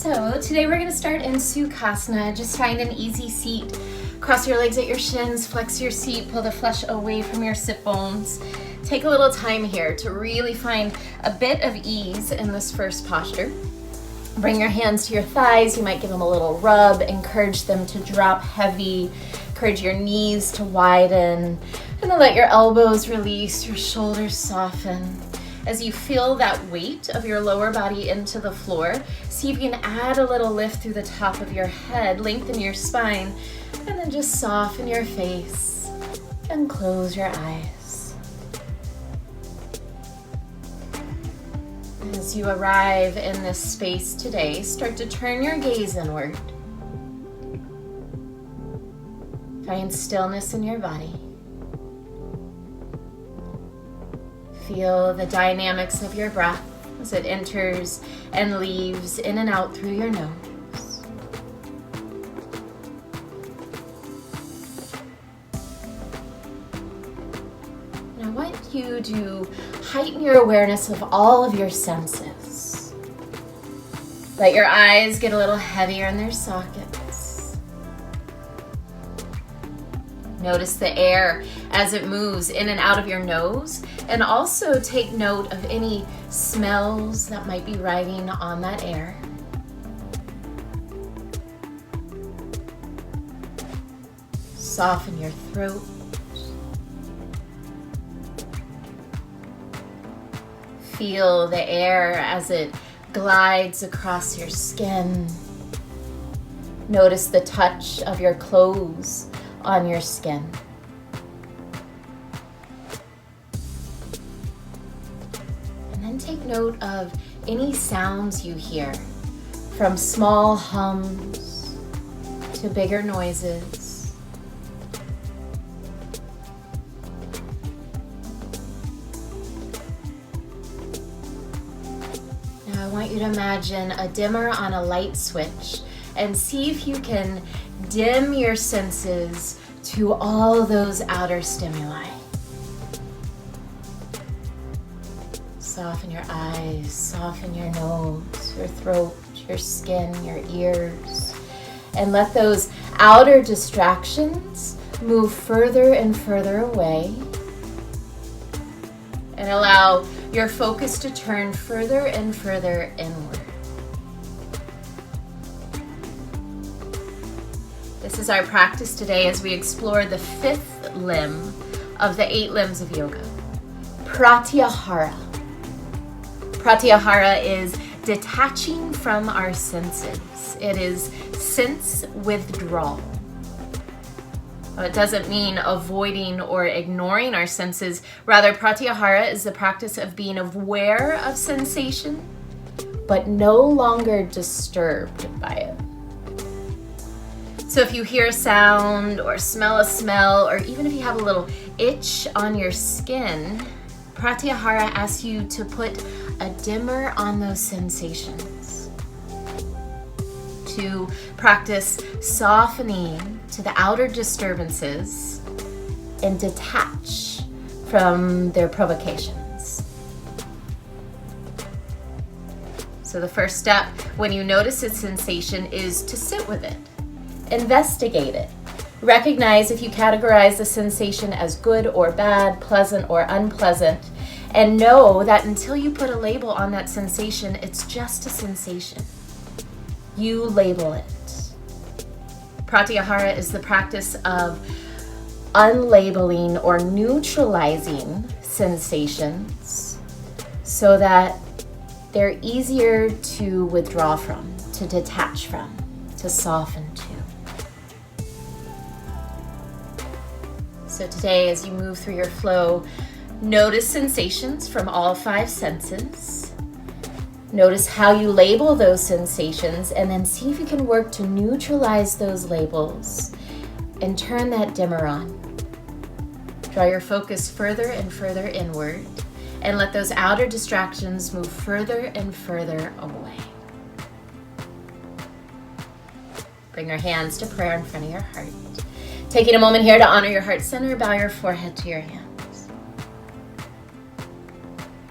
So today we're going to start in Sukhasana. Just find an easy seat. Cross your legs at your shins, flex your seat, pull the flesh away from your sit bones. Take a little time here to really find a bit of ease in this first posture. Bring your hands to your thighs. You might give them a little rub. Encourage them to drop heavy. Encourage your knees to widen. And then let your elbows release, your shoulders soften. As you feel that weight of your lower body into the floor, see if you can add a little lift through the top of your head, lengthen your spine, and then just soften your face and close your eyes. As you arrive in this space today, start to turn your gaze inward. Find stillness in your body. Feel the dynamics of your breath as it enters and leaves in and out through your nose. And I want you to heighten your awareness of all of your senses. Let your eyes get a little heavier in their sockets. Notice the air as it moves in and out of your nose, and also take note of any smells that might be riding on that air. Soften your throat. Feel the air as it glides across your skin. Notice the touch of your clothes on your skin. And then take note of any sounds you hear, from small hums to bigger noises. Now I want you to imagine a dimmer on a light switch and see if you can dim your senses to all those outer stimuli. Soften your eyes, soften your nose, your throat, your skin, your ears, and let those outer distractions move further and further away, and allow your focus to turn further and further inward. This is our practice today as we explore the fifth limb of the 8 limbs of yoga, Pratyahara. Pratyahara is detaching from our senses. It is sense withdrawal. It doesn't mean avoiding or ignoring our senses. Rather, Pratyahara is the practice of being aware of sensation, but no longer disturbed by it. So if you hear a sound or smell a smell, or even if you have a little itch on your skin, Pratyahara asks you to put a dimmer on those sensations, to practice softening to the outer disturbances and detach from their provocations. So the first step when you notice a sensation is to sit with it. Investigate it. Recognize if you categorize the sensation as good or bad, pleasant or unpleasant, and know that until you put a label on that sensation, it's just a sensation. You label it. Pratyahara is the practice of unlabeling or neutralizing sensations so that they're easier to withdraw from, to detach from, to soften to. So today, as you move through your flow, notice sensations from all 5 senses. Notice how you label those sensations, and then see if you can work to neutralize those labels and turn that dimmer on. Draw your focus further and further inward, and let those outer distractions move further and further away. Bring your hands to prayer in front of your heart. Taking a moment here to honor your heart center, bow your forehead to your hands.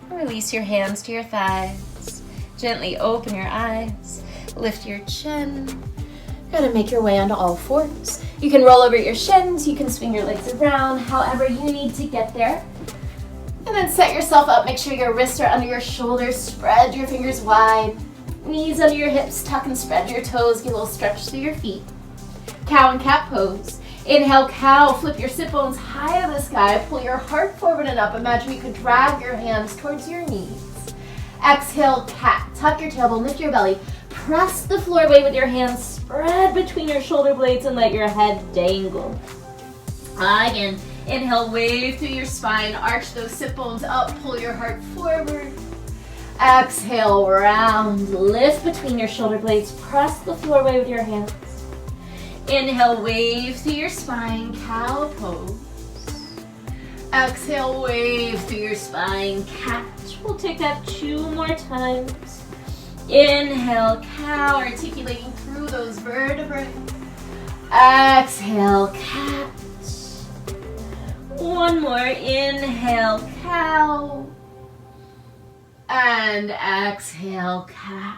Release your hands to your thighs. Gently open your eyes. Lift your chin. Gonna make your way onto all fours. You can roll over your shins, you can swing your legs around, however you need to get there. And then set yourself up, make sure your wrists are under your shoulders, spread your fingers wide, knees under your hips, tuck and spread your toes, get a little stretch through your feet. Cow and cat pose. Inhale, cow, flip your sit bones high to the sky, pull your heart forward and up. Imagine you could drag your hands towards your knees. Exhale, cat, tuck your tailbone, lift your belly, press the floor away with your hands, spread between your shoulder blades and let your head dangle. Again, inhale, wave through your spine, arch those sit bones up, pull your heart forward. Exhale, round, lift between your shoulder blades, press the floor away with your hands. Inhale, wave through your spine, cow pose. Exhale, wave through your spine, cat. We'll take that 2 more times. Inhale, cow, articulating through those vertebrae. Exhale, cat. One more, inhale, cow. And exhale, cat.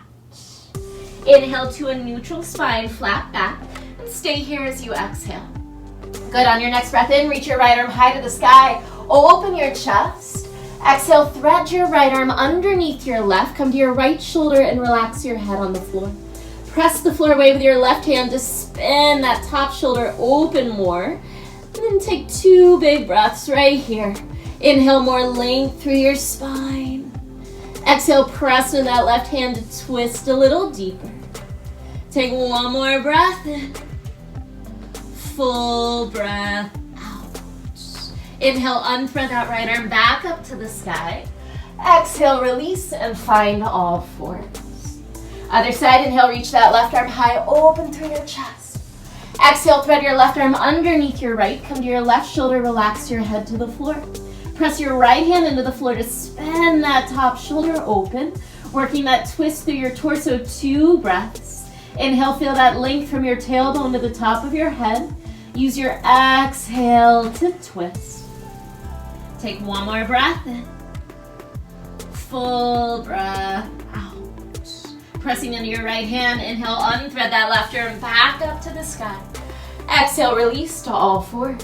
Inhale to a neutral spine, flat back. And stay here as you exhale. Good, on your next breath in, reach your right arm high to the sky. Open your chest. Exhale, thread your right arm underneath your left. Come to your right shoulder and relax your head on the floor. Press the floor away with your left hand to spin that top shoulder open more. And then take 2 big breaths right here. Inhale, more length through your spine. Exhale, press with that left hand to twist a little deeper. Take 1 more breath in. Full breath out. Inhale, unthread that right arm back up to the sky. Exhale, release and find all fours. Other side, inhale, reach that left arm high, open through your chest. Exhale, thread your left arm underneath your right. Come to your left shoulder, relax your head to the floor. Press your right hand into the floor to spin that top shoulder open, working that twist through your torso, 2 breaths. Inhale, feel that length from your tailbone to the top of your head. Use your exhale to twist. Take 1 more breath in. Full breath out. Pressing into your right hand, inhale, unthread that left arm back up to the sky. Exhale, release to all fours.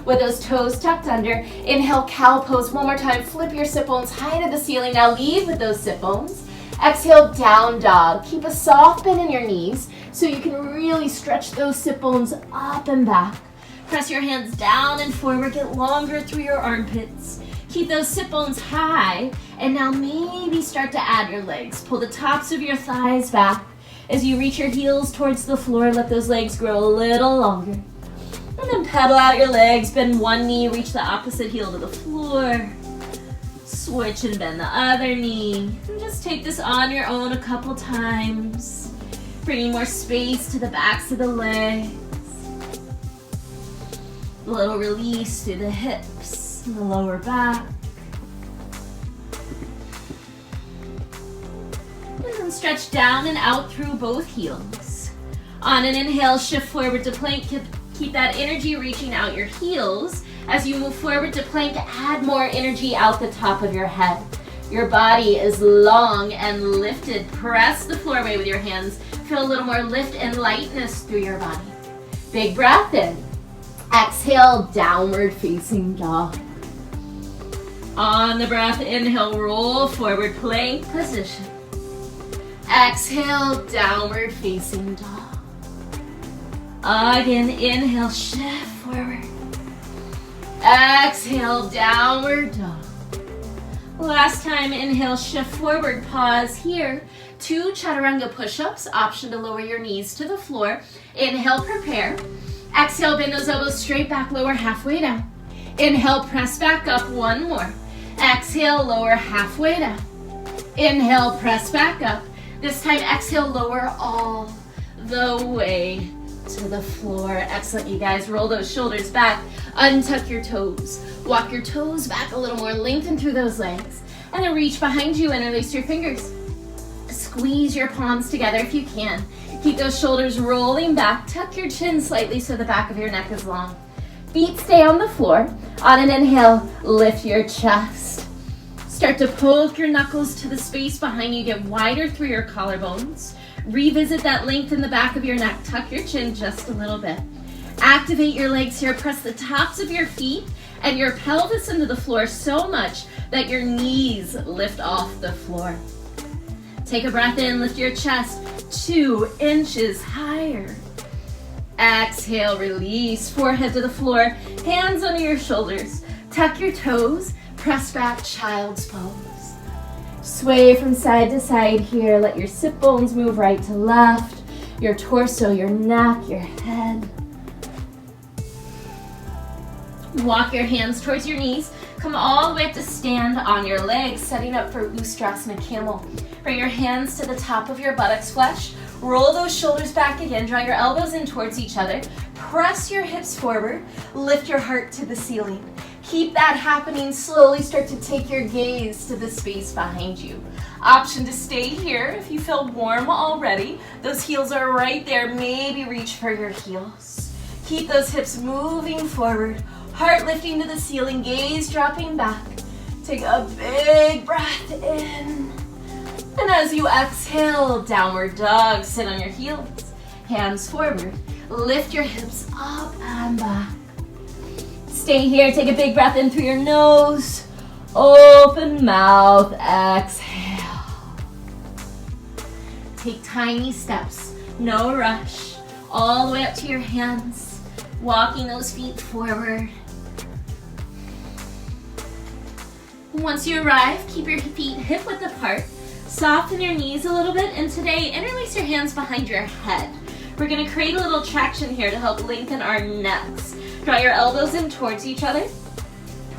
With those toes tucked under, inhale, cow pose. 1 more time, flip your sit bones high to the ceiling. Now lead with those sit bones. Exhale, down dog. Keep a soft bend in your knees so you can really stretch those sit bones up and back. Press your hands down and forward, get longer through your armpits. Keep those sit bones high, and now maybe start to add your legs. Pull the tops of your thighs back. As you reach your heels towards the floor, let those legs grow a little longer. And then pedal out your legs, bend one knee, reach the opposite heel to the floor. Switch and bend the other knee. And just take this on your own a couple times. Bringing more space to the backs of the legs. A little release through the hips and the lower back. And then stretch down and out through both heels. On an inhale, shift forward to plank. Keep that energy reaching out your heels. As you move forward to plank, add more energy out the top of your head. Your body is long and lifted. Press the floor away with your hands. Feel a little more lift and lightness through your body. Big breath in. Exhale, downward facing dog. On the breath, inhale, roll forward, plank position. Exhale, downward facing dog. Again, inhale, shift forward. Exhale, downward dog. Last time, inhale, shift forward, pause here. 2 chaturanga push-ups, option to lower your knees to the floor. Inhale, prepare. Exhale, bend those elbows straight back, lower halfway down. Inhale, press back up, 1 more. Exhale, lower halfway down. Inhale, press back up. This time, exhale, lower all the way to the floor. Excellent, you guys. Roll those shoulders back. Untuck your toes. Walk your toes back a little more. Lengthen through those legs. And then reach behind you, interlace your fingers. Squeeze your palms together if you can. Keep those shoulders rolling back. Tuck your chin slightly so the back of your neck is long. Feet stay on the floor. On an inhale, lift your chest. Start to poke your knuckles to the space behind you. Get wider through your collarbones. Revisit that length in the back of your neck. Tuck your chin just a little bit. Activate your legs here. Press the tops of your feet and your pelvis into the floor so much that your knees lift off the floor. Take a breath in. Lift your chest 2 inches higher. Exhale, release. Forehead to the floor. Hands under your shoulders. Tuck your toes. Press back, child's pose. Sway from side to side here. Let your sit bones move right to left. Your torso, your neck, your head. Walk your hands towards your knees. Come all the way up to stand on your legs, setting up for Ustrasana Camel. Bring your hands to the top of your buttocks flesh. Roll those shoulders back again. Draw your elbows in towards each other. Press your hips forward. Lift your heart to the ceiling. Keep that happening. Slowly start to take your gaze to the space behind you. Option to stay here if you feel warm already. Those heels are right there. Maybe reach for your heels. Keep those hips moving forward. Heart lifting to the ceiling. Gaze dropping back. Take a big breath in. And as you exhale, downward dog. Sit on your heels. Hands forward. Lift your hips up and back. Stay here. Take a big breath in through your nose. Open mouth. Exhale. Take tiny steps. No rush. All the way up to your hands. Walking those feet forward. Once you arrive, keep your feet hip-width apart. Soften your knees a little bit. And today, interlace your hands behind your head. We're going to create a little traction here to help lengthen our necks. Draw your elbows in towards each other.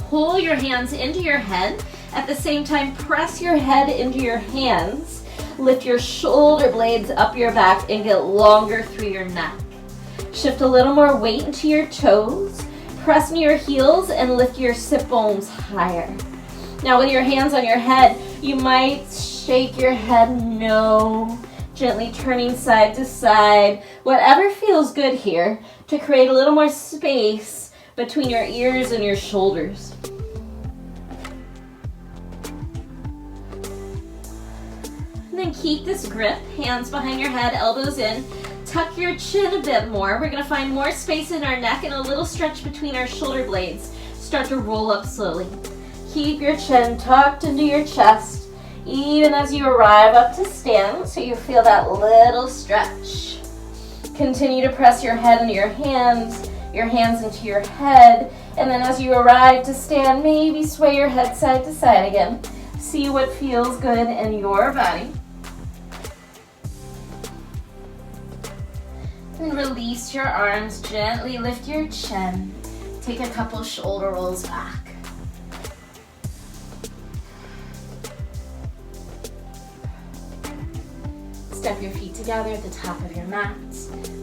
Pull your hands into your head. At the same time, press your head into your hands. Lift your shoulder blades up your back and get longer through your neck. Shift a little more weight into your toes. Press into your heels and lift your sit bones higher. Now with your hands on your head, you might shake your head no. Gently turning side to side. Whatever feels good here to create a little more space between your ears and your shoulders. And then keep this grip, hands behind your head, elbows in. Tuck your chin a bit more. We're gonna find more space in our neck and a little stretch between our shoulder blades. Start to roll up slowly. Keep your chin tucked into your chest, even as you arrive up to stand, so you feel that little stretch. Continue to press your head into your hands into your head, and then as you arrive to stand, maybe sway your head side to side again. See what feels good in your body. And release your arms, gently lift your chin. Take a couple shoulder rolls back. Step your feet together at the top of your mat.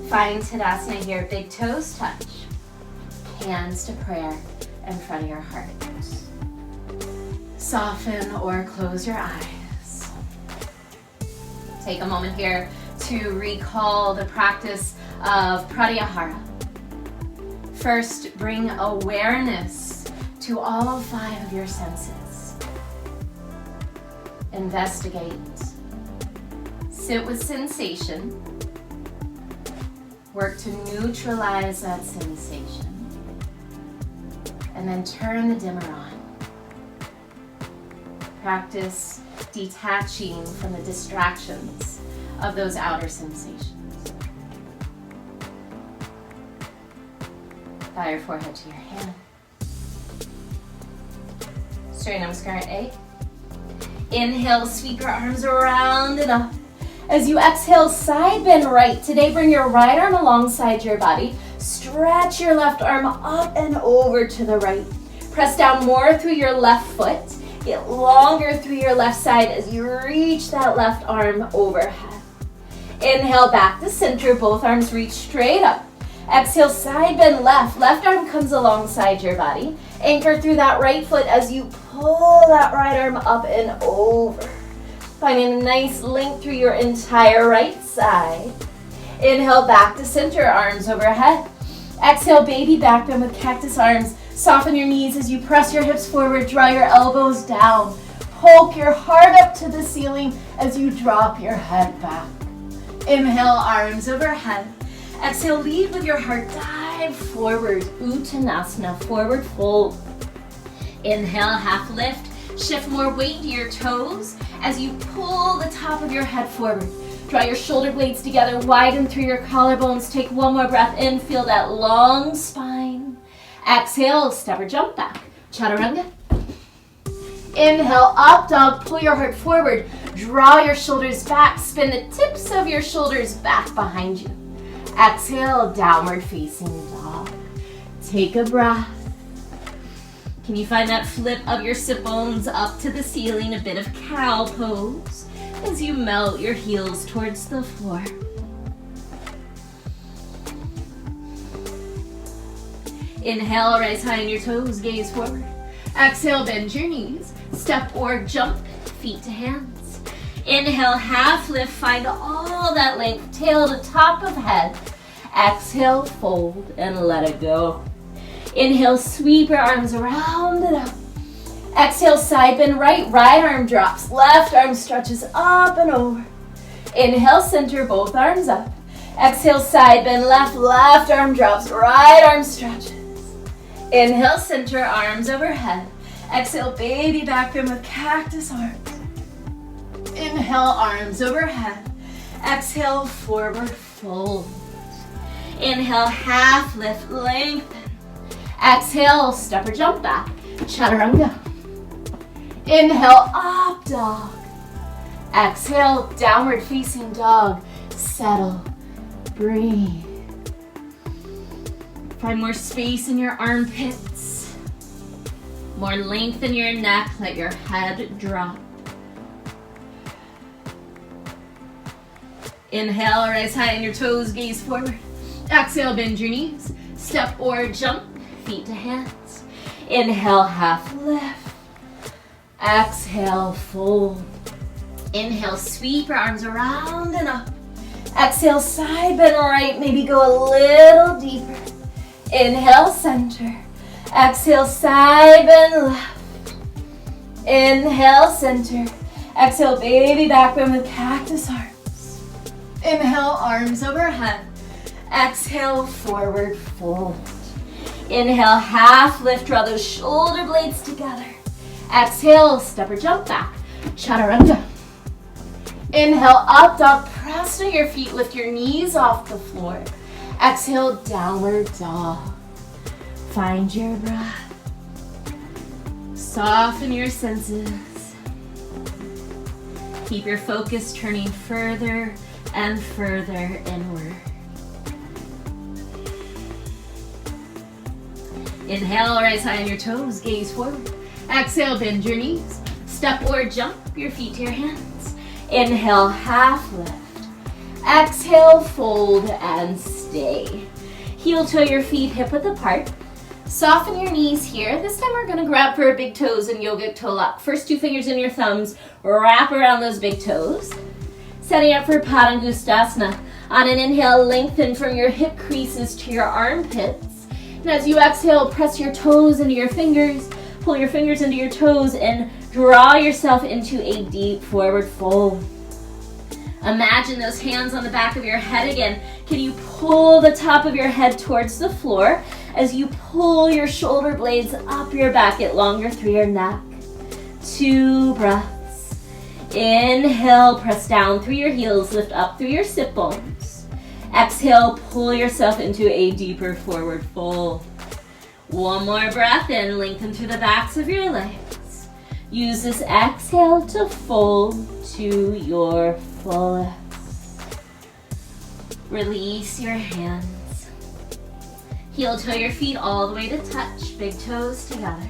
Find Tadasana here. Big toes touch. Hands to prayer in front of your heart. Soften or close your eyes. Take a moment here to recall the practice of Pratyahara. First, bring awareness to all 5 of your senses. Investigate. Sit with sensation. Work to neutralize that sensation. And then turn the dimmer on. Practice detaching from the distractions of those outer sensations. Bow your forehead to your hand. Surya Namaskar 8. Inhale, sweep your arms around and up. As you exhale, side bend right. Today, bring your right arm alongside your body. Stretch your left arm up and over to the right. Press down more through your left foot. Get longer through your left side as you reach that left arm overhead. Inhale, back to center. Both arms reach straight up. Exhale, side bend left. Left arm comes alongside your body. Anchor through that right foot as you pull that right arm up and over. Finding a nice length through your entire right side. Inhale, back to center, arms overhead. Exhale, baby back bend with cactus arms. Soften your knees as you press your hips forward, draw your elbows down. poke your heart up to the ceiling as you drop your head back. Inhale, arms overhead. Exhale, lead with your heart, dive forward, Uttanasana, forward fold. Inhale, half lift, shift more weight into your toes as you pull the top of your head forward. Draw your shoulder blades together, widen through your collarbones. Take one more breath in, feel that long spine. Exhale, step or jump back, Chaturanga. Inhale, up dog, pull your heart forward. Draw your shoulders back, spin the tips of your shoulders back behind you. Exhale, downward facing dog. Take a breath. Can you find that flip of your sit bones up to the ceiling, a bit of cow pose as you melt your heels towards the floor. Inhale, rise high on your toes, gaze forward. Exhale, bend your knees, step or jump, feet to hands. Inhale, half lift, find all that length, tail to top of head. Exhale, fold and let it go. Inhale, sweep your arms around and up. Exhale, side bend right arm drops, left arm stretches up and over. Inhale, center, both arms up. Exhale, side bend left arm drops, right arm stretches. Inhale, center, arms overhead. Exhale, baby back bend with cactus arms. Inhale, arms overhead. Exhale, forward fold. Inhale, half lift, lengthen. Exhale, step or jump back, Chaturanga. Inhale, up dog. Exhale, downward facing dog. Settle, breathe. Find more space in your armpits. More length in your neck, let your head drop. Inhale, rise high on your toes, gaze forward. Exhale, bend your knees. Step or jump, feet to hands. Inhale, half lift. Exhale, fold. Inhale, sweep your arms around and up. Exhale, side bend right, maybe go a little deeper. Inhale, center. Exhale, side bend left. Inhale, center. Exhale, baby back bend with cactus arms. Inhale, arms overhead. Exhale, forward fold. Inhale, half lift, draw those shoulder blades together. Exhale, step or jump back, Chaturanga. Inhale, up dog, press to your feet, lift your knees off the floor. Exhale, downward dog. Find your breath. Soften your senses. Keep your focus turning further and further inward. Inhale, rise high on your toes, gaze forward. Exhale, bend your knees. Step or jump your feet to your hands. Inhale, half lift. Exhale, fold and stay. Heel toe your feet hip width apart. Soften your knees here. This time we're gonna grab for our big toes in yogic toe lock. First two fingers in your thumbs, wrap around those big toes. Setting up for Padangustasana. On an inhale, lengthen from your hip creases to your armpits. And as you exhale, press your toes into your fingers. Pull your fingers into your toes and draw yourself into a deep forward fold. Imagine those hands on the back of your head again. Can you pull the top of your head towards the floor as you pull your shoulder blades up your back, get longer through your neck. 2 breaths. Inhale, press down through your heels, lift up through your sit bones. Exhale, pull yourself into a deeper forward fold. 1 more breath in, lengthen through the backs of your legs. Use this exhale to fold to your fullest. Release your hands. Heel toe your feet all the way to touch, big toes together.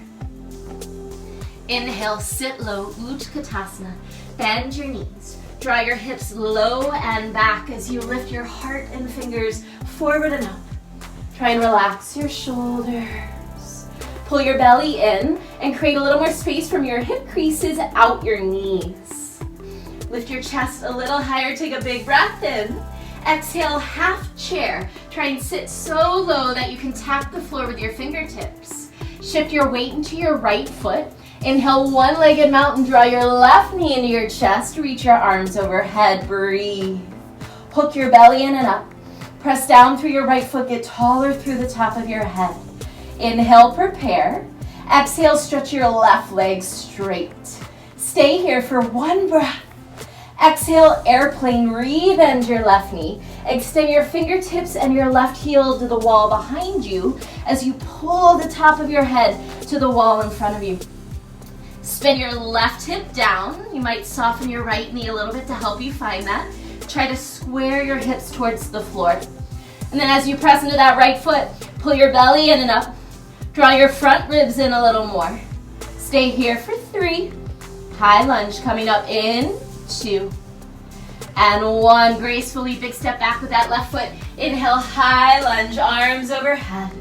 Inhale, sit low, Utkatasana. Bend your knees. Draw your hips low and back as you lift your heart and fingers forward and up. Try and relax your shoulders. Pull your belly in and create a little more space from your hip creases out your knees. Lift your chest a little higher, take a big breath in. Exhale, half chair. Try and sit so low that you can tap the floor with your fingertips. Shift your weight into your right foot Inhale, one-legged mountain. Draw your left knee into your chest. Reach your arms overhead. Breathe. Hook your belly in and up. Press down through your right foot. Get taller through the top of your head. Inhale, prepare. Exhale, stretch your left leg straight. Stay here for one breath. Exhale, airplane, re-bend your left knee. Extend your fingertips and your left heel to the wall behind you as you pull the top of your head to the wall in front of you. Spin your left hip down. You might soften your right knee a little bit to help you find that. Try to square your hips towards the floor. And then as you press into that right foot, pull your belly in and up. Draw your front ribs in a little more. Stay here for 3. High lunge coming up in 2 and 1. Gracefully big step back with that left foot. Inhale, high lunge, arms overhead.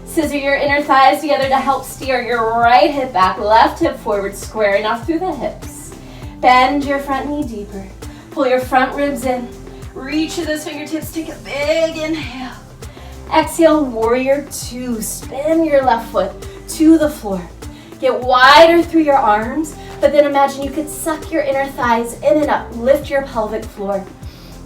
Scissor your inner thighs together to help steer your right hip back, left hip forward, squaring off through the hips. Bend your front knee deeper. Pull your front ribs in. Reach to those fingertips. Take a big inhale. Exhale, warrior 2. Spin your left foot to the floor. Get wider through your arms, but then imagine you could suck your inner thighs in and up. Lift your pelvic floor.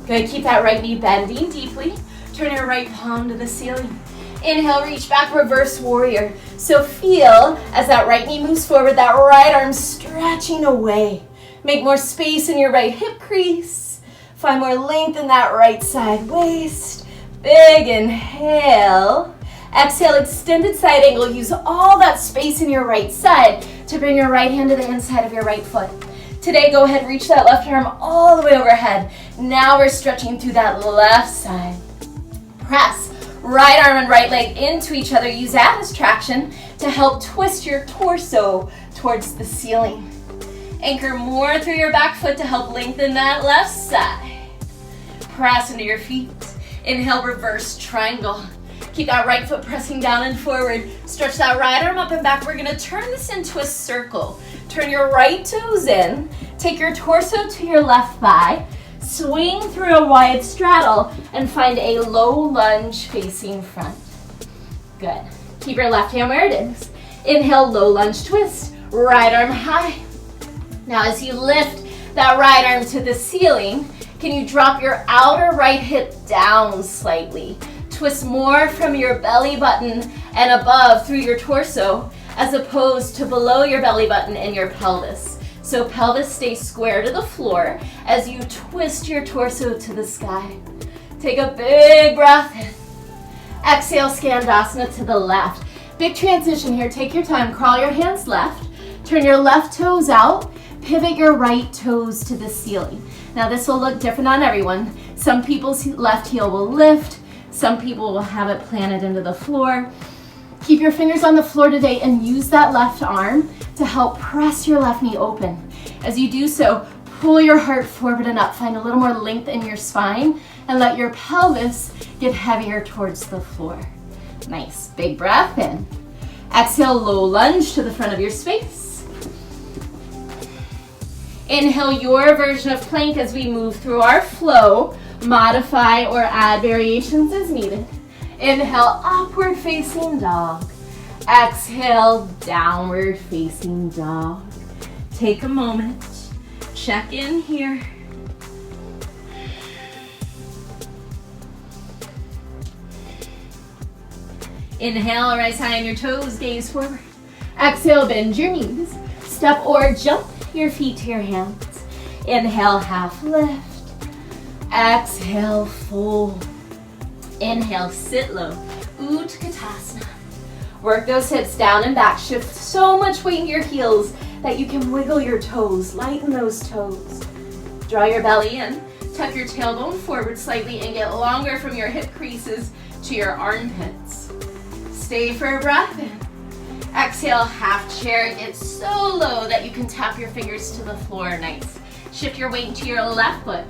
Good, keep that right knee bending deeply. Turn your right palm to the ceiling. Inhale, reach back, reverse warrior. So feel as that right knee moves forward, that right arm stretching away. Make more space in your right hip crease. Find more length in that right side waist. Big inhale. Exhale, extended side angle. Use all that space in your right side to bring your right hand to the inside of your right foot. Today, go ahead, reach that left arm all the way overhead. Now we're stretching through that left side. Press right arm and right leg into each other. Use that as traction to help twist your torso towards the ceiling. Anchor more through your back foot to help lengthen that left side. Press into your feet. Inhale, reverse triangle. Keep that right foot pressing down and forward. Stretch that right arm up and back. We're gonna turn this into a circle. Turn your right toes in. Take your torso to your left thigh. Swing through a wide straddle and find a low lunge facing front. Good. Keep your left hand where it is. Inhale, low lunge twist. Right arm high. Now as you lift that right arm to the ceiling, can you drop your outer right hip down slightly? Twist more from your belly button and above through your torso as opposed to below your belly button and your pelvis. So pelvis stays square to the floor as you twist your torso to the sky. Take a big breath in. Exhale, Skandasana to the left. Big transition here. Take your time. Crawl your hands left. Turn your left toes out. Pivot your right toes to the ceiling. Now this will look different on everyone. Some people's left heel will lift. Some people will have it planted into the floor. Keep your fingers on the floor today and use that left arm to help press your left knee open. As you do so, pull your heart forward and up. Find a little more length in your spine and let your pelvis get heavier towards the floor. Nice. Big breath in. Exhale, low lunge to the front of your space. Inhale your version of plank as we move through our flow. Modify or add variations as needed. Inhale, upward facing dog. Exhale, downward facing dog. Take a moment. Check in here. Inhale, rise high on your toes, gaze forward. Exhale, bend your knees. Step or jump your feet to your hands. Inhale, half lift. Exhale, fold. Inhale, sit low. Utkatasana. Work those hips down and back. Shift so much weight in your heels that you can wiggle your toes. Lighten those toes. Draw your belly in. Tuck your tailbone forward slightly and get longer from your hip creases to your armpits. Stay for a breath in. Exhale, half chair. Get so low that you can tap your fingers to the floor. Nice. Shift your weight into your left foot.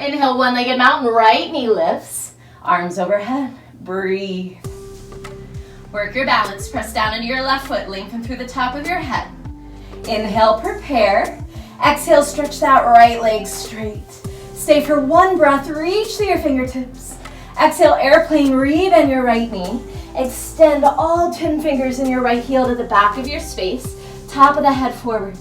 Inhale, one-legged mountain, right knee lifts, arms overhead, breathe. Work your balance, press down into your left foot, lengthen through the top of your head. Inhale, prepare. Exhale, stretch that right leg straight. Stay for one breath, reach through your fingertips. Exhale, airplane, re-bend your right knee. Extend all 10 fingers in your right heel to the back of your space. top of the head forward.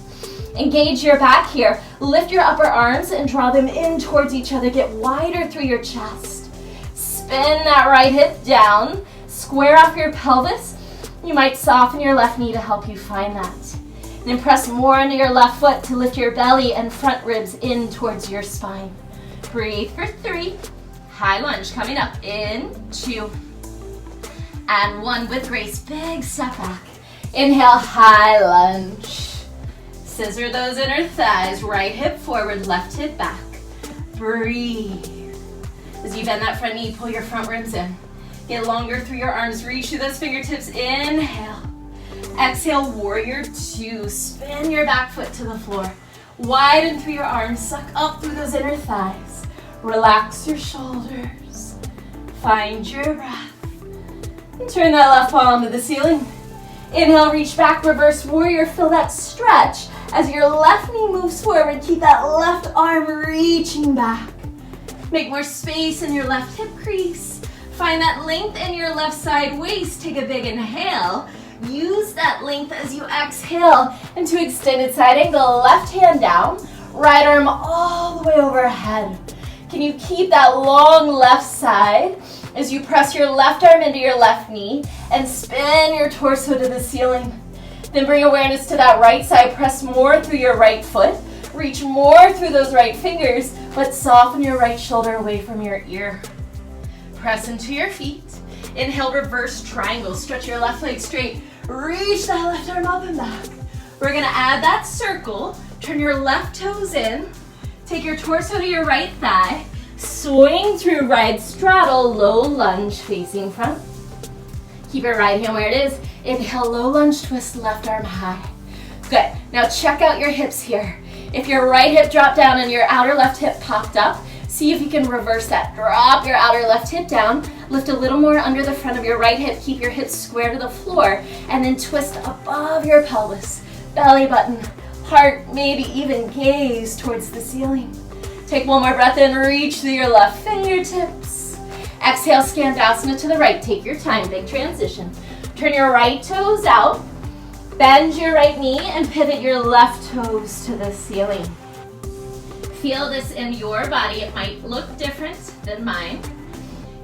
Engage your back here. Lift your upper arms and draw them in towards each other. Get wider through your chest. Spin that right hip down. Square off your pelvis. You might soften your left knee to help you find that. And then press more into your left foot to lift your belly and front ribs in towards your spine. Breathe for 3. High lunge coming up. In, 2, and 1 with grace. Big step back. Inhale, high lunge. Scissor those inner thighs. Right hip forward, left hip back. Breathe. As you bend that front knee, pull your front ribs in. Get longer through your arms. Reach through those fingertips. Inhale. Exhale, warrior 2. Spin your back foot to the floor. Widen through your arms. Suck up through those inner thighs. Relax your shoulders. Find your breath. And turn that left palm to the ceiling. Inhale, reach back, reverse warrior. Feel that stretch as your left knee moves forward. Keep that left arm reaching back. Make more space in your left hip crease. Find that length in your left side waist. Take a big inhale. Use that length as you exhale into extended side angle. Left hand down, right arm all the way overhead. Can you keep that long left side as you press your left arm into your left knee and spin your torso to the ceiling? Then bring awareness to that right side. Press more through your right foot. Reach more through those right fingers, but soften your right shoulder away from your ear. Press into your feet. Inhale, reverse triangle. Stretch your left leg straight. Reach that left arm up and back. We're gonna add that circle. Turn your left toes in. Take your torso to your right thigh. Swing through right straddle, low lunge facing front. Keep your right hand where it is. Inhale, low lunge twist, left arm high. Good. Now check out your hips here. If your right hip dropped down and your outer left hip popped up, see if you can reverse that. Drop your outer left hip down. Lift a little more under the front of your right hip. Keep your hips square to the floor. And then twist above your pelvis. Belly button, heart, maybe even gaze towards the ceiling. Take one more breath in. Reach through your left fingertips. Exhale, Skandasana to the right. Take your time. Big transition. Turn your right toes out. Bend your right knee and pivot your left toes to the ceiling. Feel this in your body. It might look different than mine.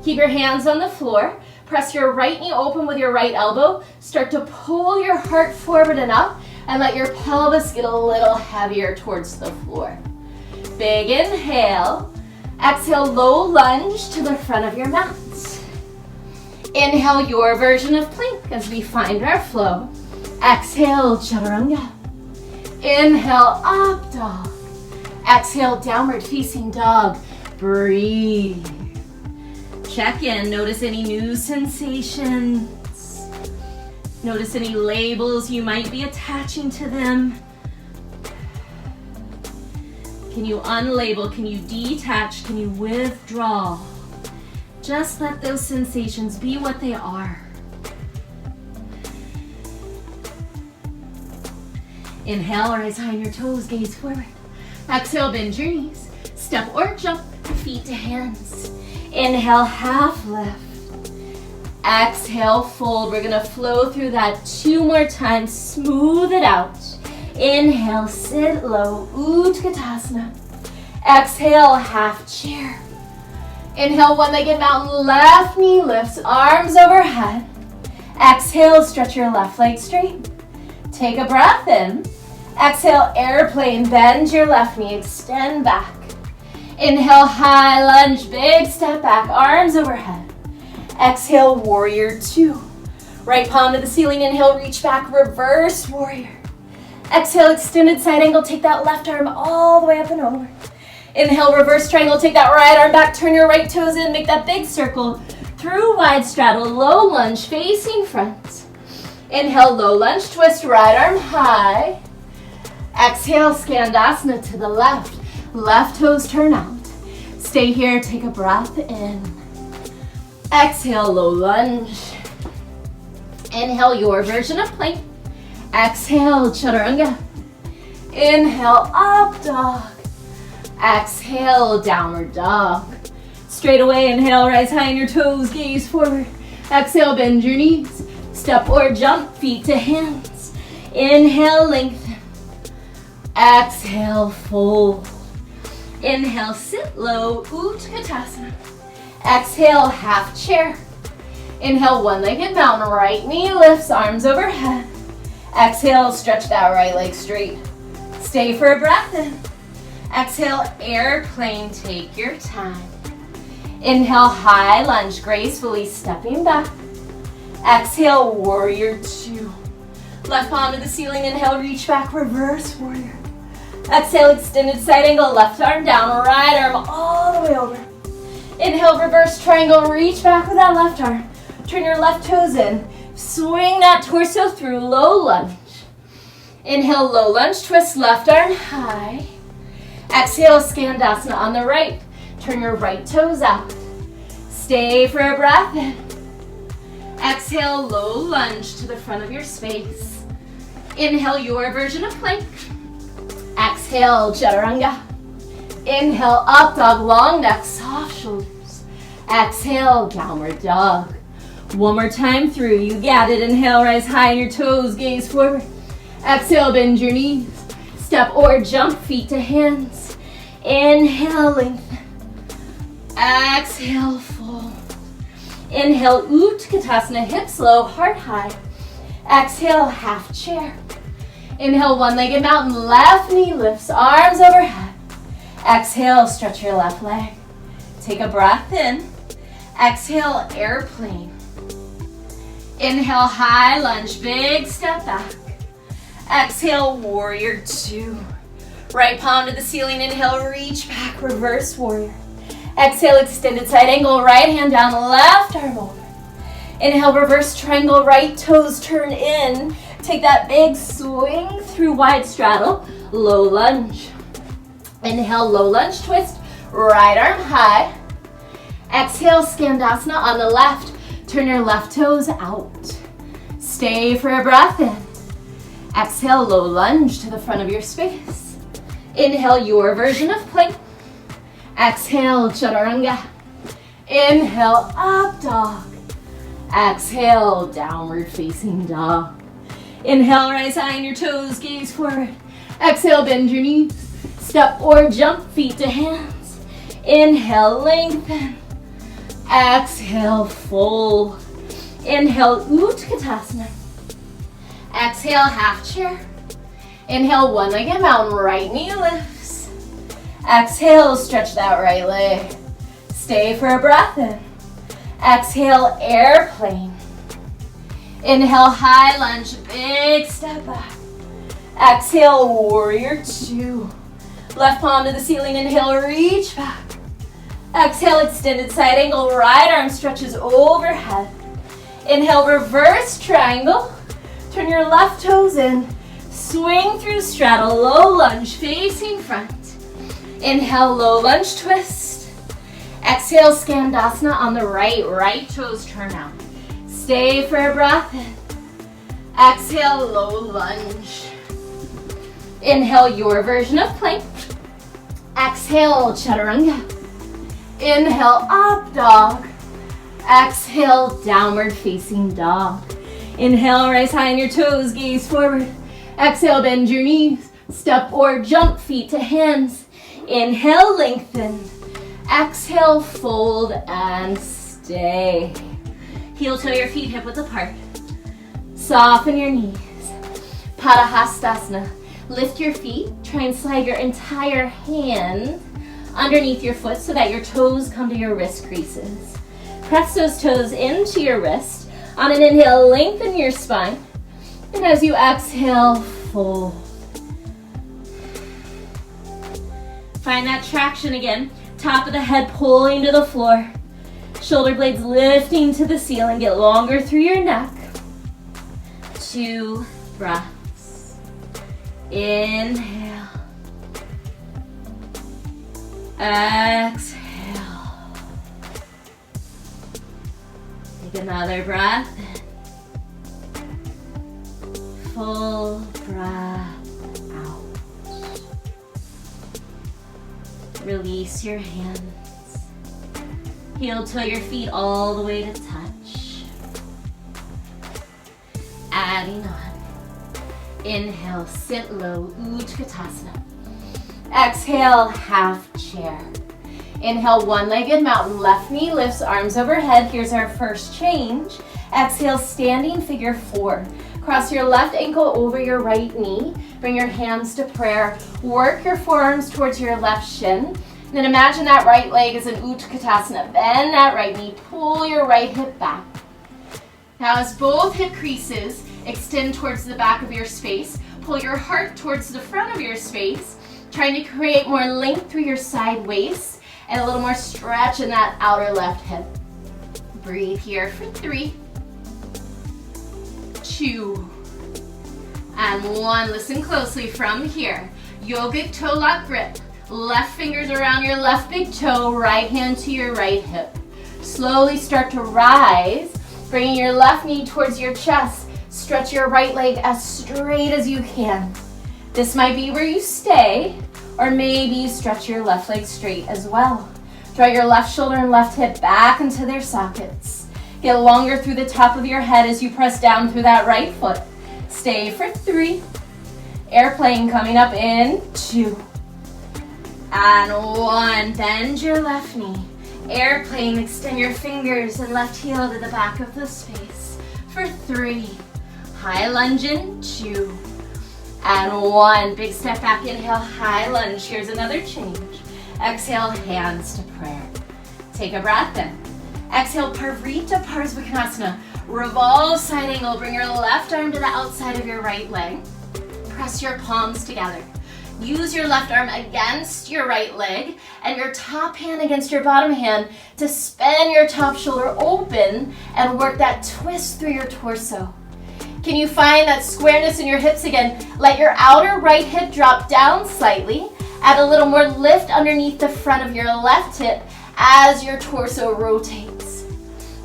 Keep your hands on the floor. Press your right knee open with your right elbow. Start to pull your heart forward and up and let your pelvis get a little heavier towards the floor. Big inhale. Exhale, low lunge to the front of your mat. Inhale, your version of plank as we find our flow. Exhale, chaturanga. Inhale, up dog. Exhale, downward facing dog. Breathe. Check in. Notice any new sensations. Notice any labels you might be attaching to them. Can you unlabel? Can you detach? Can you withdraw? Just let those sensations be what they are. Inhale, rise high on your toes, gaze forward. Exhale, bend your knees. Step or jump, feet to hands. Inhale, half lift. Exhale, fold. We're gonna flow through that 2 more times. Smooth it out. Inhale, sit low, Utkatasana. Exhale, half chair. Inhale, one-legged mountain, left knee lifts, arms overhead. Exhale, stretch your left leg straight. Take a breath in. Exhale, airplane, bend your left knee, extend back. Inhale, high lunge, big step back, arms overhead. Exhale, warrior 2. Right palm to the ceiling, inhale, reach back, reverse warrior. Exhale, extended side angle, take that left arm all the way up and over. Inhale, reverse triangle, take that right arm back, turn your right toes in, make that big circle. Through wide straddle, low lunge, facing front. Inhale, low lunge, twist, right arm high. Exhale, Skandasana to the left. Left toes turn out. Stay here, take a breath in. Exhale, low lunge. Inhale, your version of plank. Exhale, chaturanga. Inhale, up dog. Exhale, downward dog. Straight away, inhale, rise high on your toes, gaze forward. Exhale, bend your knees. Step or jump, feet to hands. Inhale, lengthen. Exhale, fold. Inhale, sit low, Utkatasana. Exhale, half chair. Inhale, one-legged mountain, right knee lifts, arms overhead. Exhale, stretch that right leg straight. Stay for a breath in. Exhale, airplane, take your time. Inhale, high lunge, gracefully stepping back. Exhale, warrior two. Left palm to the ceiling, inhale, reach back, reverse warrior. Exhale, extended side angle, left arm down, right arm all the way over. Inhale, reverse triangle, reach back with that left arm. Turn your left toes in. Swing that torso through, low lunge. Inhale, low lunge, twist, left arm high. Exhale, Skandasana on the right. Turn your right toes out. Stay for a breath in. Exhale, low lunge to the front of your space. Inhale, your version of plank. Exhale, Chaturanga. Inhale, up dog, long neck, soft shoulders. Exhale, downward dog. One more time through, you got it. Inhale, rise high on your toes, gaze forward. Exhale, bend your knees. Step or jump, feet to hands. Inhale, lengthen. Exhale, fold. Inhale, Utkatasana, hips low, heart high. Exhale, half chair. Inhale, one-legged mountain, left knee lifts, arms overhead. Exhale, stretch your left leg. Take a breath in. Exhale, airplane. Inhale, high lunge, big step back. Exhale, warrior two. Right palm to the ceiling, inhale, reach back, reverse warrior. Exhale, extended side angle, right hand down, left arm over. Inhale, reverse triangle, right toes turn in. Take that big swing through wide straddle, low lunge. Inhale, low lunge, twist, right arm high. Exhale, Skandasana on the left. Turn your left toes out. Stay for a breath in. Exhale, low lunge to the front of your space. Inhale, your version of plank. Exhale, Chaturanga. Inhale, up dog. Exhale, downward facing dog. Inhale, rise high on your toes, gaze forward. Exhale, bend your knees. Step or jump, feet to hands. Inhale, lengthen. Exhale, fold. Inhale, Utkatasana. Exhale, half chair. Inhale, one-legged mountain, right knee lifts. Exhale, stretch that right leg. Stay for a breath in. Exhale, airplane. Inhale, high lunge, big step back. Exhale, warrior two. Left palm to the ceiling, inhale, reach back. Exhale, extended side angle, right arm stretches overhead. Inhale, reverse triangle. Turn your left toes in. Swing through straddle, low lunge, facing front. Inhale, low lunge, twist. Exhale, Skandasana on the right. Right toes turn out. Stay for a breath in. Exhale, low lunge. Inhale, your version of plank. Exhale, Chaturanga. Inhale, up dog. Exhale, downward facing dog. Inhale, rise high on your toes, gaze forward. Exhale, bend your knees. Step or jump, feet to hands. Inhale, lengthen. Exhale, fold and stay. Heel toe your feet hip width apart. Soften your knees. Padahastasana. Lift your feet. Try and slide your entire hand underneath your foot so that your toes come to your wrist creases. Press those toes into your wrist. On an inhale, lengthen your spine. And as you exhale, fold. Find that traction again. Top of the head pulling to the floor. Shoulder blades lifting to the ceiling. Get longer through your neck. 2 breaths. Inhale. Exhale. Take another breath in. Full breath out. Release your hands. Heel toe your feet all the way to touch. Adding on. Inhale, sit low, Utkatasana. Exhale, half chair. Inhale, one-legged mountain. Left knee lifts, arms overhead. Here's our first change. Exhale, standing figure 4. Cross your left ankle over your right knee. Bring your hands to prayer. Work your forearms towards your left shin. Then imagine that right leg is an Utkatasana. Bend that right knee. Pull your right hip back. Now as both hip creases extend towards the back of your space, pull your heart towards the front of your space, trying to create more length through your side waist and a little more stretch in that outer left hip. Breathe here for 3, 2, and 1. Listen closely from here. Yogic toe lock grip. Left fingers around your left big toe, right hand to your right hip. Slowly start to rise, bringing your left knee towards your chest. Stretch your right leg as straight as you can. This might be where you stay, or maybe you stretch your left leg straight as well. Draw your left shoulder and left hip back into their sockets. Get longer through the top of your head as you press down through that right foot. Stay for 3. Airplane coming up in 2. And 1. Bend your left knee. Airplane, extend your fingers and left heel to the back of the space. For 3. High lunge in 2. And 1. Big step back, inhale, high lunge. Here's another change. Exhale, hands to prayer. Take a breath in. Exhale, Parvrita Parsvakonasana. Revolve side angle. Bring your left arm to the outside of your right leg. Press your palms together. Use your left arm against your right leg and your top hand against your bottom hand to spin your top shoulder open and work that twist through your torso. Can you find that squareness in your hips again? Let your outer right hip drop down slightly. Add a little more lift underneath the front of your left hip as your torso rotates.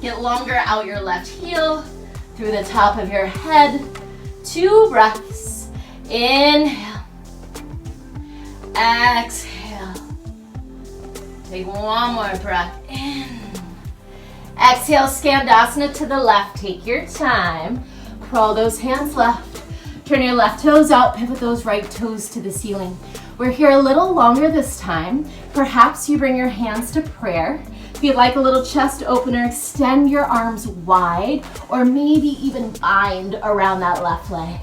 Get longer out your left heel through the top of your head. 2 breaths. Inhale. Exhale. Take one more breath in. Exhale, Skandasana to the left. Take your time. Crawl those hands left. Turn your left toes out. Pivot those right toes to the ceiling. We're here a little longer this time. Perhaps you bring your hands to prayer. If you'd like a little chest opener, extend your arms wide or maybe even bind around that left leg.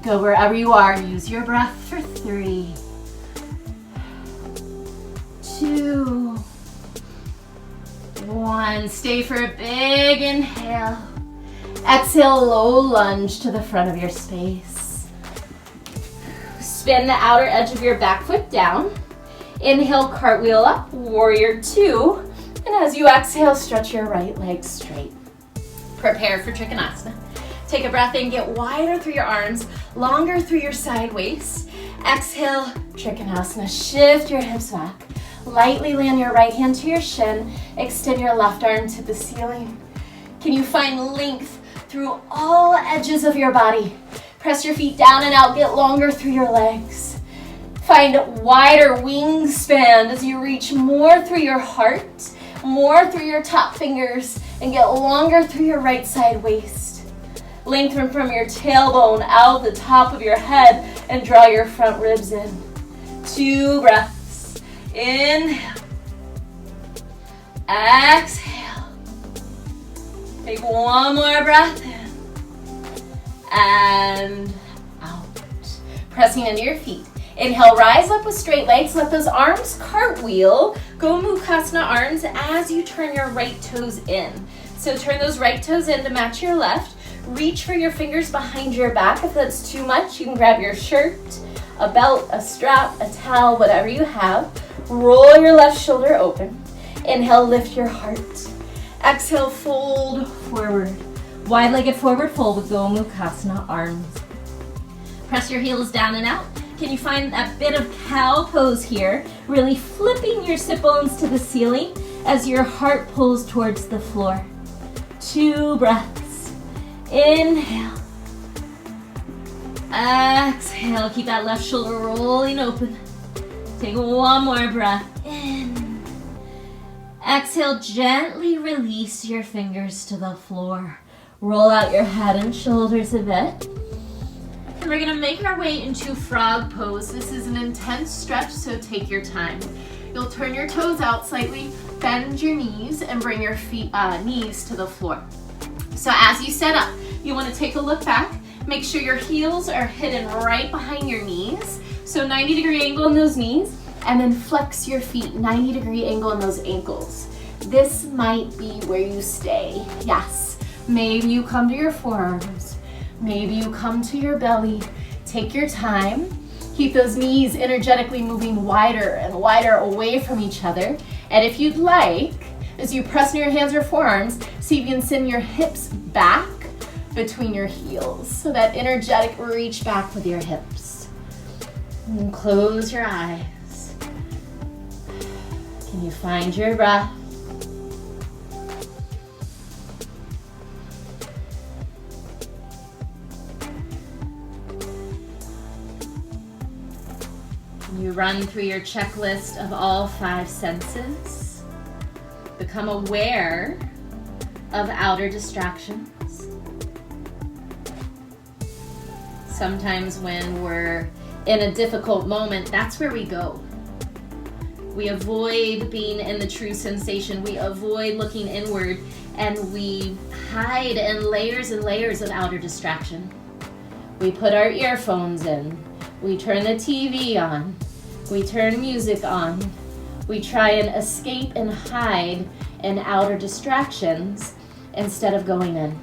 Go wherever you are. Use your breath for 3, 2, 1. Stay for a big inhale. Exhale, low lunge to the front of your space. Spin the outer edge of your back foot down. Inhale, cartwheel up, warrior 2. And as you exhale, stretch your right leg straight. Prepare for Trikonasana. Take a breath in, get wider through your arms, longer through your side waist. Exhale, Trikonasana. Shift your hips back. Lightly land your right hand to your shin. Extend your left arm to the ceiling. Can you find length through all edges of your body? Press your feet down and out. Get longer through your legs. Find wider wingspan as you reach more through your heart, more through your top fingers, and get longer through your right side waist. Lengthen from your tailbone out the top of your head and draw your front ribs in. 2 breaths. Inhale. Exhale. Take one more breath in. And out. Pressing into your feet. Inhale, rise up with straight legs. Let those arms cartwheel. Go Mukhasana arms as you turn your right toes in. So turn those right toes in to match your left. Reach for your fingers behind your back. If that's too much, you can grab your shirt, a belt, a strap, a towel, whatever you have. Roll your left shoulder open. Inhale, lift your heart. Exhale, fold forward. Wide-legged forward fold with Go Mukhasana arms. Press your heels down and out. Can you find that bit of cow pose here? Really flipping your sit bones to the ceiling as your heart pulls towards the floor. 2 breaths. Inhale. Exhale. Keep that left shoulder rolling open. Take one more breath in. Exhale, gently release your fingers to the floor. Roll out your head and shoulders a bit. And we're gonna make our way into frog pose. This is an intense stretch, so take your time. You'll turn your toes out slightly, bend your knees, and bring your knees to the floor. So as you set up, you wanna take a look back. Make sure your heels are hidden right behind your knees. So 90-degree angle in those knees, and then flex your feet, 90-degree angle in those ankles. This might be where you stay. Yes, maybe you come to your forearms. Maybe you come to your belly. Take your time. Keep those knees energetically moving wider and wider away from each other. And if you'd like, as you press in your hands or forearms, see if you can send your hips back between your heels. So that energetic reach back with your hips. And close your eyes. Can you find your breath? You run through your checklist of all 5 senses. Become aware of outer distractions. Sometimes when we're in a difficult moment, that's where we go. We avoid being in the true sensation. We avoid looking inward, and we hide in layers and layers of outer distraction. We put our earphones in. We turn the TV on. We turn music on. We try and escape and hide in outer distractions instead of going in.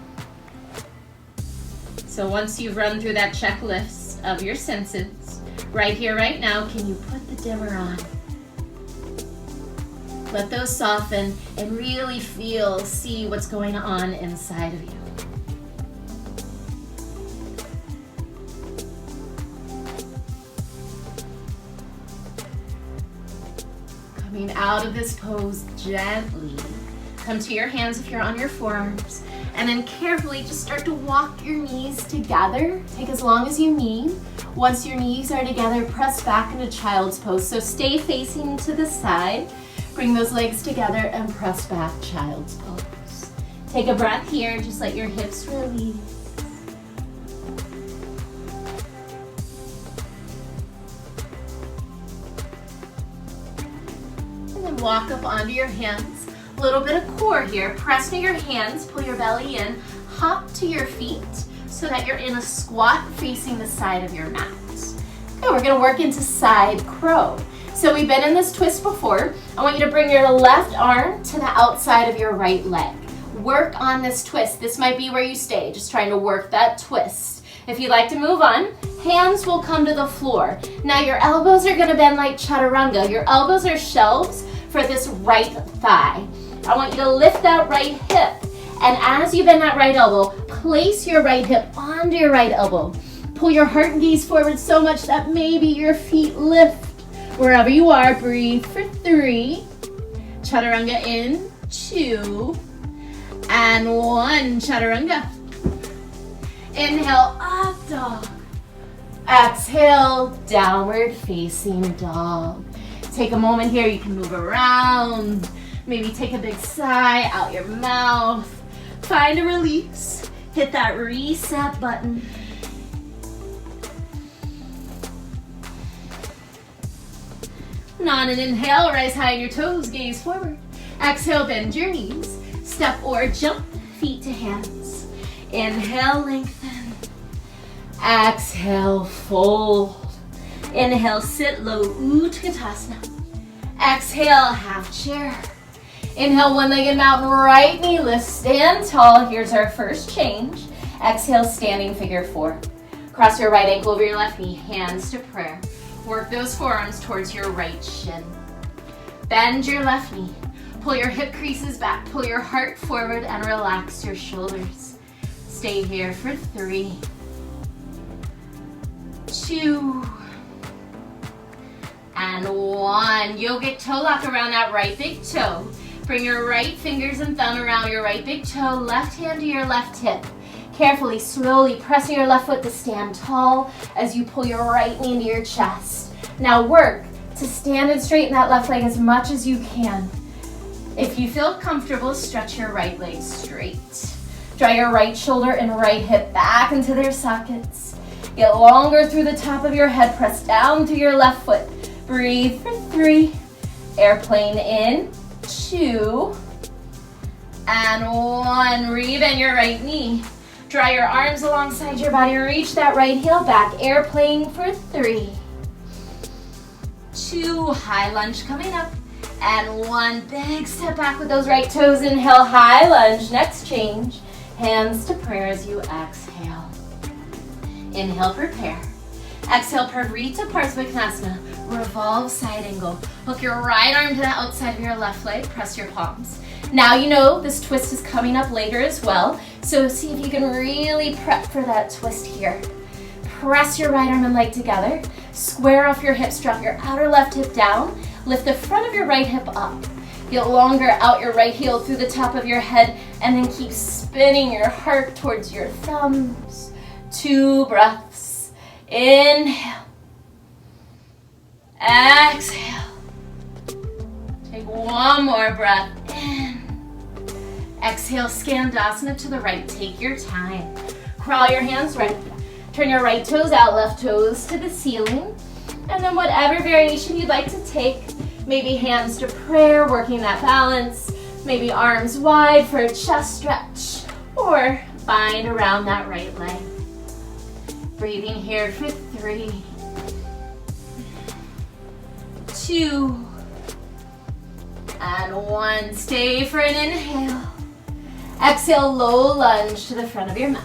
So once you've run through that checklist of your senses, right here, right now, can you put the dimmer on? Let those soften and really see what's going on inside of you. Coming out of this pose gently. Come to your hands if you're on your forearms. And then carefully just start to walk your knees together. Take as long as you need. Once your knees are together, press back into child's pose. So stay facing to the side. Bring those legs together and press back, child's pose. Take a breath here. Just let your hips release. Walk up onto your hands. A little bit of core here. Press to your hands, pull your belly in, hop to your feet so that you're in a squat facing the side of your mat. Okay, we're gonna work into side crow. So we've been in this twist before. I want you to bring your left arm to the outside of your right leg. Work on this twist. This might be where you stay, just trying to work that twist. If you'd like to move on, hands will come to the floor. Now your elbows are gonna bend like chaturanga. Your elbows are shelves for this right thigh. I want you to lift that right hip, and as you bend that right elbow, place your right hip onto your right elbow. Pull your heart and gaze forward so much that maybe your feet lift. Wherever you are, breathe for 3. Chaturanga in, 2, and 1. Chaturanga. Inhale, up dog. Exhale, downward facing dog. Take a moment here, you can move around. Maybe take a big sigh out your mouth. Find a release. Hit that reset button. And on an inhale, rise high on your toes, gaze forward. Exhale, bend your knees. Step or jump, feet to hands. Inhale, lengthen. Exhale, fold. Inhale, sit low, Utkatasana. Exhale, half chair. Inhale, one-legged mountain, right knee lift, stand tall. Here's our first change. Exhale, standing figure 4. Cross your right ankle over your left knee, hands to prayer. Work those forearms towards your right shin. Bend your left knee. Pull your hip creases back, pull your heart forward, and relax your shoulders. Stay here for 3, 2, and 1. Yogic toe lock around that right big toe. Bring your right fingers and thumb around your right big toe, left hand to your left hip. Carefully, slowly pressing your left foot to stand tall as you pull your right knee into your chest. Now work to stand and straighten that left leg as much as you can. If you feel comfortable, stretch your right leg straight. Draw your right shoulder and right hip back into their sockets. Get longer through the top of your head. Press down through your left foot. Breathe for 3. Airplane in. 2. And 1. Rebend your right knee. Draw your arms alongside your body. Reach that right heel back. Airplane for 3. 2. High lunge coming up. And 1. Big step back with those right toes. Inhale, high lunge. Next change. Hands to prayer as you exhale. Inhale, prepare. Exhale, Parita Parsvakonasana. Revolve, side angle. Hook your right arm to the outside of your left leg. Press your palms. Now you know this twist is coming up later as well. So see if you can really prep for that twist here. Press your right arm and leg together. Square off your hips. Drop your outer left hip down. Lift the front of your right hip up. Get longer out your right heel through the top of your head. And then keep spinning your heart towards your thumbs. 2 breaths. Inhale. Exhale. Take 1 more breath in. Exhale, Skandasana to the right. Take your time. Crawl your hands right. Turn your right toes out, left toes to the ceiling. And then whatever variation you'd like to take, maybe hands to prayer, working that balance. Maybe arms wide for a chest stretch. Or bind around that right leg. Breathing here for 3. 2. And 1. Stay for an inhale. Exhale, low lunge to the front of your mat.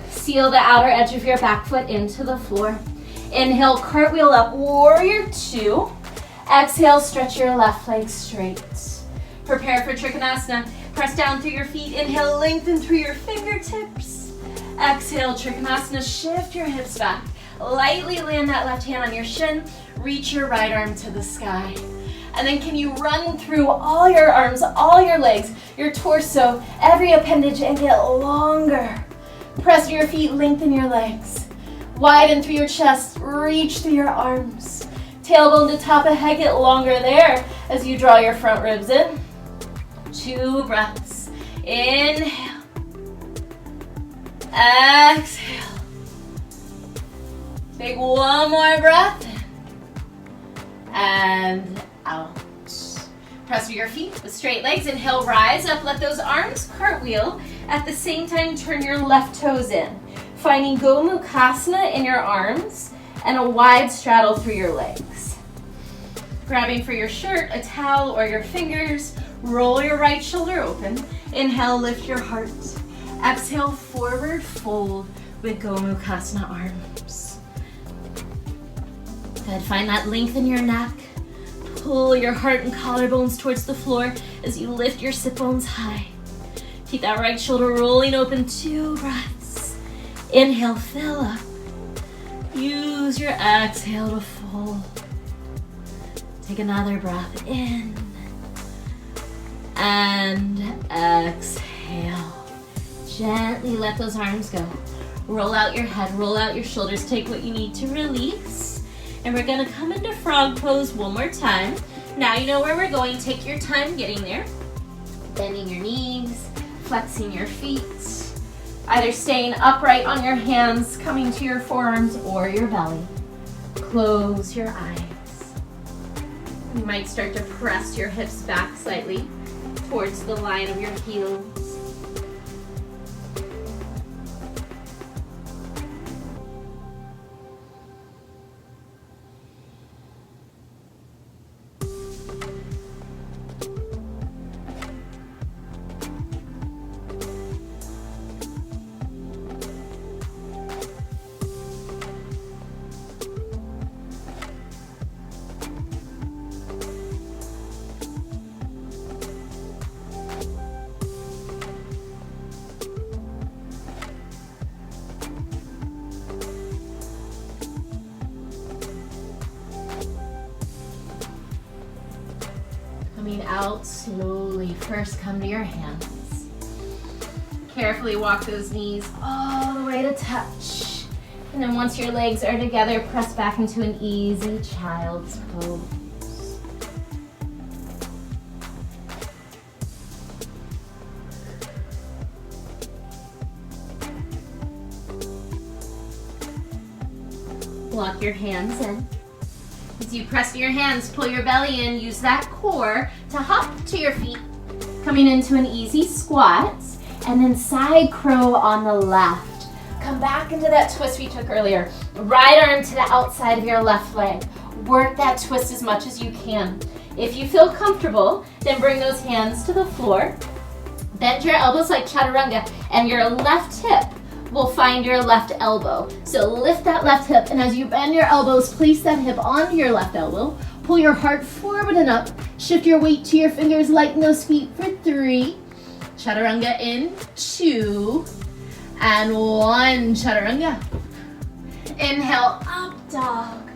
Seal the outer edge of your back foot into the floor. Inhale, cartwheel up, warrior 2. Exhale, stretch your left leg straight. Prepare for Trikonasana. Press down through your feet. Inhale, lengthen through your fingertips. Exhale, Trikonasana, shift your hips back. Lightly land that left hand on your shin. Reach your right arm to the sky. And then can you run through all your arms, all your legs, your torso, every appendage, and get longer. Press your feet, lengthen your legs. Widen through your chest, reach through your arms. Tailbone to top of head, get longer there as you draw your front ribs in. 2 breaths. Inhale. Exhale. Take 1 more breath in. And out. Press through your feet with straight legs. Inhale, rise up. Let those arms cartwheel. At the same time, turn your left toes in. Finding Gomukhasana in your arms and a wide straddle through your legs. Grabbing for your shirt, a towel, or your fingers. Roll your right shoulder open. Inhale, lift your heart. Exhale, forward fold with Gomukhasana arms. Good. Find that length in your neck. Pull your heart and collarbones towards the floor as you lift your sit bones high. Keep that right shoulder rolling open. 2 breaths. Inhale, fill up. Use your exhale to fold. Take another breath in. And exhale. Gently let those arms go. Roll out your head, roll out your shoulders. Take what you need to release. And we're gonna come into frog pose one more time. Now you know where we're going. Take your time getting there. Bending your knees, flexing your feet. Either staying upright on your hands, coming to your forearms or your belly. Close your eyes. You might start to press your hips back slightly towards the line of your heels. Coming out slowly. First, come to your hands. Carefully walk those knees all the way to touch. And then once your legs are together, press back into an easy child's pose. lock your hands in. As you press your hands, pull your belly in, use that core to hop to your feet, coming into an easy squat, and then side crow on the left. Come back into that twist we took earlier. Right arm to the outside of your left leg. Work that twist as much as you can. If you feel comfortable, then bring those hands to the floor. Bend your elbows like chaturanga, and your left hip will find your left elbow. So lift that left hip, and as you bend your elbows, place that hip onto your left elbow. Pull your heart forward and up. Shift your weight to your fingers, lighten those feet for 3. Chaturanga in 2, and 1. Chaturanga. Inhale, up dog.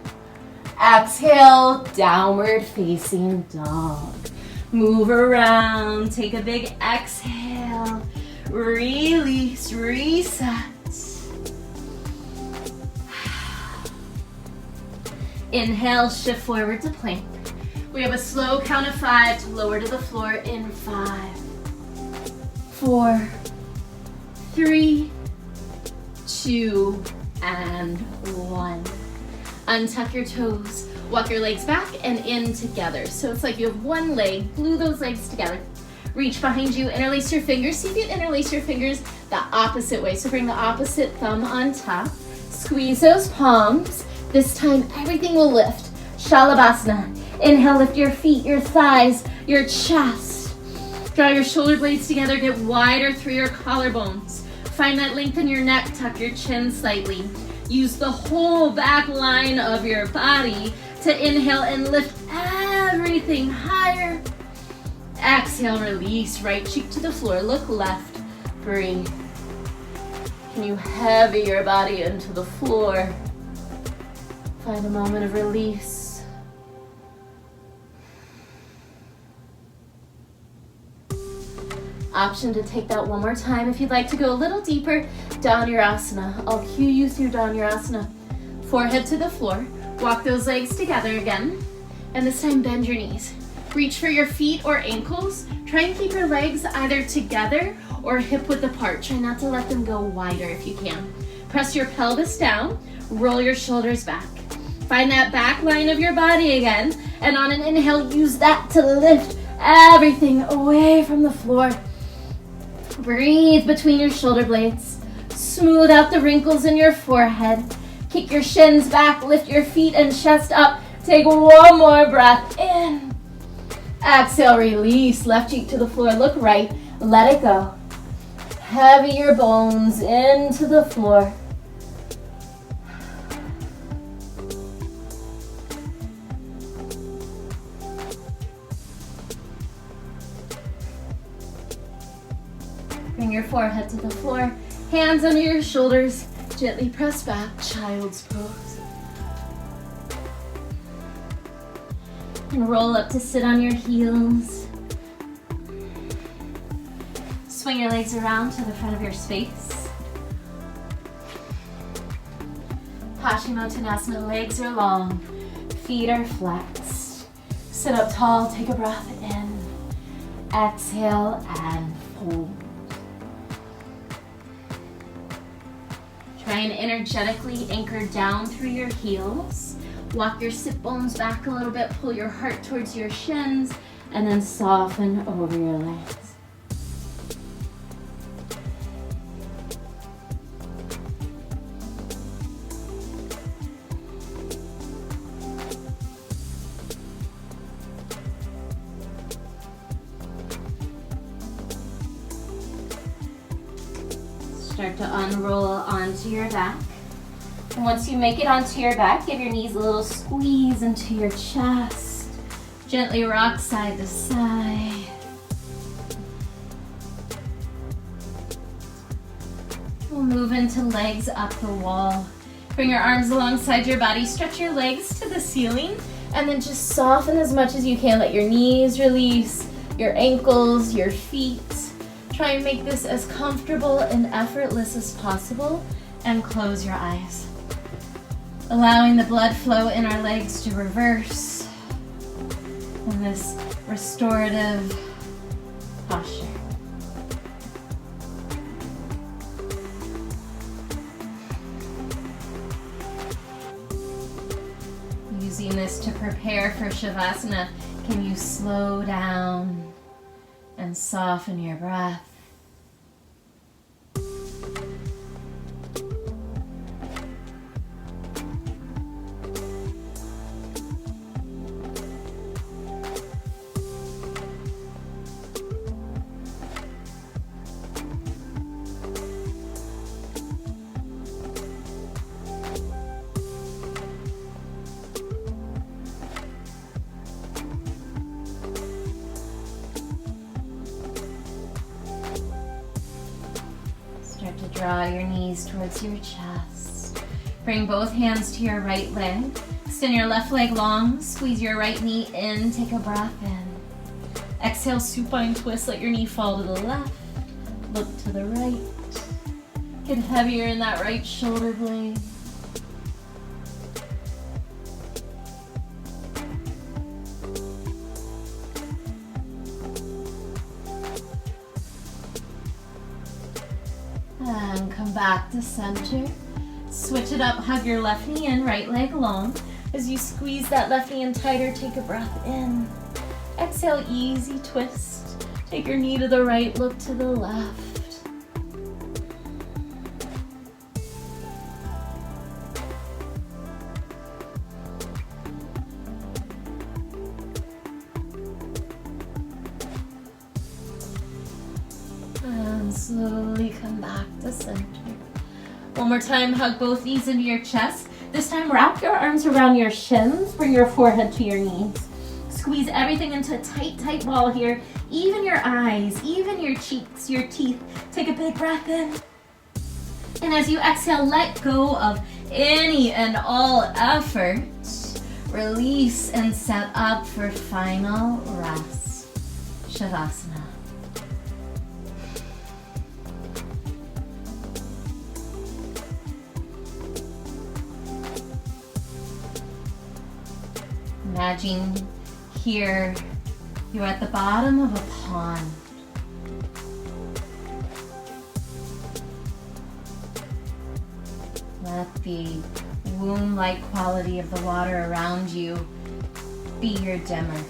Exhale, downward facing dog. Move around, take a big exhale. Release, reset. Inhale, shift forward to plank. We have a slow count of 5 to lower to the floor in 5, 4, 3, 2, and 1. Untuck your toes, walk your legs back and in together. So it's like you have one leg, glue those legs together. Reach behind you, interlace your fingers. See if you interlace your fingers the opposite way. So bring the opposite thumb on top. Squeeze those palms. This time, everything will lift. Shalabhasana. Inhale, lift your feet, your thighs, your chest. Draw your shoulder blades together. Get wider through your collarbones. Find that length in your neck. Tuck your chin slightly. Use the whole back line of your body to inhale and lift everything higher. Exhale, release, right cheek to the floor, look left, breathe. Can you heavy your body into the floor? Find a moment of release. Option to take that one more time. If you'd like to go a little deeper, Dhanurasana. I'll cue you through Dhanurasana. Forehead to the floor. Walk those legs together again. And this time, bend your knees. Reach for your feet or ankles. Try and keep your legs either together or hip width apart. Try not to let them go wider if you can. Press your pelvis down. Roll your shoulders back. Find that back line of your body again. And on an inhale, use that to lift everything away from the floor. Breathe between your shoulder blades. Smooth out the wrinkles in your forehead. Kick your shins back, lift your feet and chest up. Take one more breath in. Exhale, release. Left cheek to the floor, look right. Let it go. Heavy your bones into the floor. Bring your forehead to the floor, hands under your shoulders, gently press back, child's pose. And roll up to sit on your heels. Swing your legs around to the front of your space. Paschimottanasana, legs are long, feet are flexed. Sit up tall, take a breath in. Exhale and fold. Try and energetically anchor down through your heels. Walk your sit bones back a little bit, pull your heart towards your shins, and then soften over your legs. Start to unroll onto your back. And once you make it onto your back, give your knees a little squeeze into your chest. Gently rock side to side. We'll move into legs up the wall. Bring your arms alongside your body. Stretch your legs to the ceiling. And then just soften as much as you can. Let your knees release, your ankles, your feet. Try and make this as comfortable and effortless as possible, and close your eyes. Allowing the blood flow in our legs to reverse in this restorative posture. prepare for Shavasana, can you slow down and soften your breath? Start to draw your knees towards your chest. Bring both hands to your right leg. Extend your left leg long. Squeeze your right knee in. Take a breath in. Exhale, supine twist. Let your knee fall to the left. Look to the right. Get heavier in that right shoulder blade. And come back to center. Switch it up, hug your left knee in, right leg long. As you squeeze that left knee in tighter, take a breath in. Exhale, easy twist. Take your knee to the right, look to the left. And slowly come back to center. One more time, hug both knees into your chest. This time, wrap your arms around your shins. Bring your forehead to your knees. Squeeze everything into a tight, tight ball here. Even your eyes, even your cheeks, your teeth. Take a big breath in. And as you exhale, let go of any and all effort. Release and set up for final rest. Shavasana. Imagine here you're at the bottom of a pond. Let the womb-like quality of the water around you be your dimmer.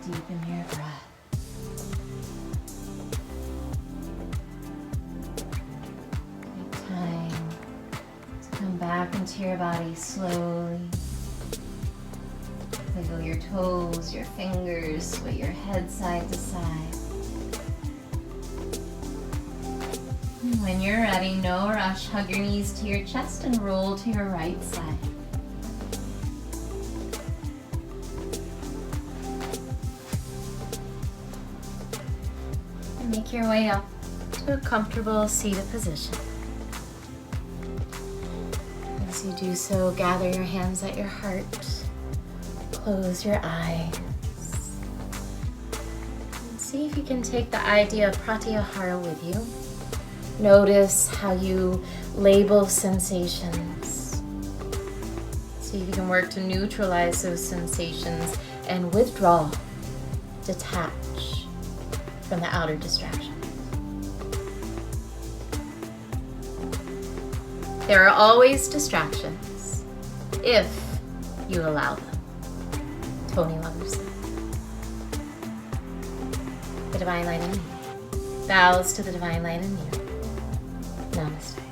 Deepen your breath. Take time to come back into your body slowly. Wiggle your toes, your fingers, sway your head side to side. And when you're ready, no rush, hug your knees to your chest and roll to your right side. And make your way up to a comfortable seated position. As you do so, gather your hands at your heart. Close your eyes. And see if you can take the idea of Pratyahara with you. Notice how you label sensations. See if you can work to neutralize those sensations and withdraw, detach from the outer distraction. There are always distractions if you allow them. Tony Lovers. The divine light in me bows to the divine light in you. Namaste.